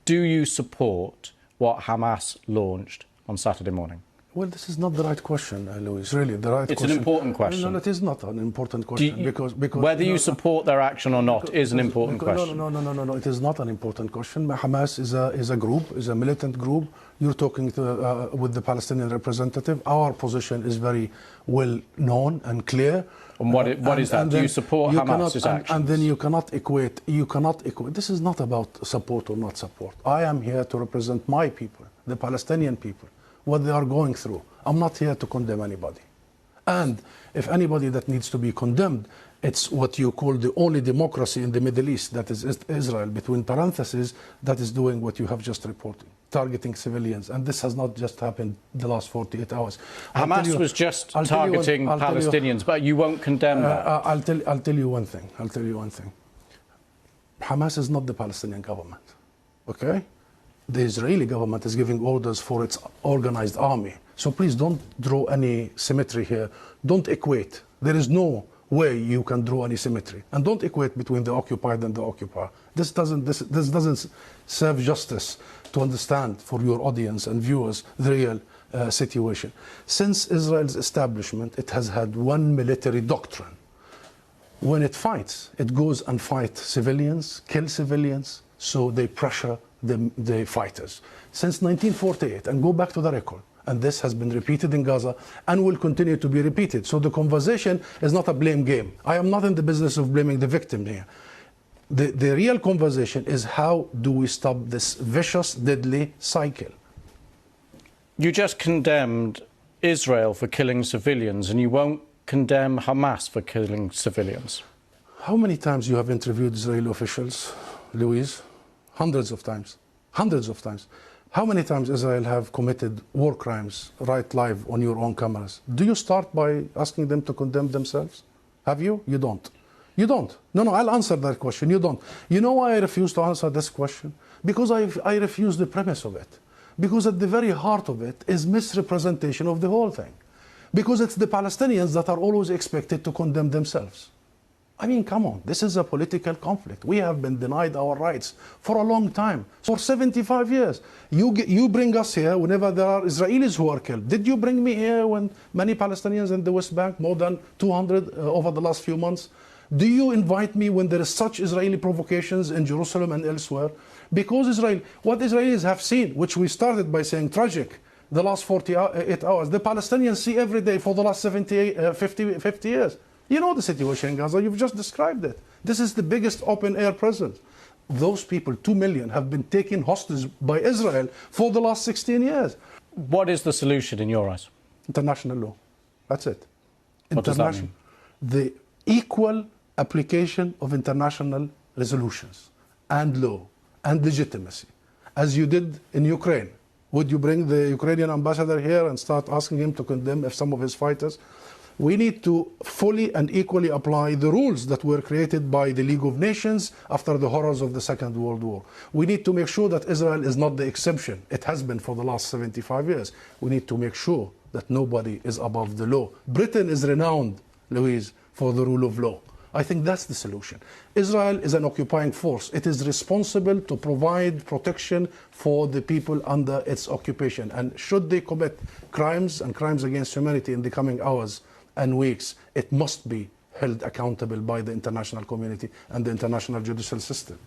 Do you support what Hamas launched on Saturday morning? Well, this is not the right question, Louis. Really, the right question. It's an important question. No, it is not an important question because whether you support their action or not is an important question. No. It is not an important question. Hamas is a group, is a militant group. You're talking with the Palestinian representative. Our position is very well known and clear. And what is that? Do you support Hamas's actions? And then you cannot equate. This is not about support or not support. I am here to represent my people, the Palestinian people, what they are going through. I'm not here to condemn anybody. And if anybody that needs to be condemned, it's what you call the only democracy in the Middle East, that is Israel, between parentheses, that is doing what you have just reported, targeting civilians. And this has not just happened the last 48 hours. Hamas was just targeting Palestinians, but you won't condemn that. I'll tell you one thing. Hamas is not the Palestinian government, okay? The Israeli government is giving orders for its organized army. So please don't draw any symmetry here. Don't equate. There is no way you can draw any symmetry. And don't equate between the occupied and the occupier. This doesn't serve justice to understand for your audience and viewers the real situation. Since Israel's establishment, it has had one military doctrine. When it fights, it goes and fights civilians, kill civilians, so they pressure the fighters. Since 1948, and go back to the record, and this has been repeated in Gaza and will continue to be repeated. So the conversation is not a blame game. I am not in the business of blaming the victim here. The real conversation is how do we stop this vicious, deadly cycle? You just condemned Israel for killing civilians, and you won't condemn Hamas for killing civilians. How many times you have interviewed Israeli officials, Louise? Hundreds of times. Hundreds of times. How many times Israel have committed war crimes right live on your own cameras? Do you start by asking them to condemn themselves? Have you? You don't. You don't. No, I'll answer that question. You don't. You know why I refuse to answer this question? Because I refuse the premise of it. Because at the very heart of it is misrepresentation of the whole thing. Because it's the Palestinians that are always expected to condemn themselves. I mean, come on, this is a political conflict. We have been denied our rights for a long time, for 75 years. You bring us here whenever there are Israelis who are killed. Did you bring me here when many Palestinians in the West Bank, more than 200 over the last few months? Do you invite me when there is such Israeli provocations in Jerusalem and elsewhere? Because what Israelis have seen, which we started by saying tragic, the last 48 hours, the Palestinians see every day for the last 50 years. You know the situation in Gaza, you've just described it. This is the biggest open-air prison. Those people, 2 million, have been taken hostage by Israel for the last 16 years. What is the solution in your eyes? International law. That's it. What does that mean? The equal application of international resolutions and law and legitimacy, as you did in Ukraine. Would you bring the Ukrainian ambassador here and start asking him to condemn some of his fighters? We need to fully and equally apply the rules that were created by the League of Nations after the horrors of the Second World War. We need to make sure that Israel is not the exception. It has been for the last 75 years. We need to make sure that nobody is above the law. Britain is renowned, Louise, for the rule of law. I think that's the solution. Israel is an occupying force. It is responsible to provide protection for the people under its occupation. And should they commit crimes and crimes against humanity in the coming hours and weeks, it must be held accountable by the international community and the international judicial system.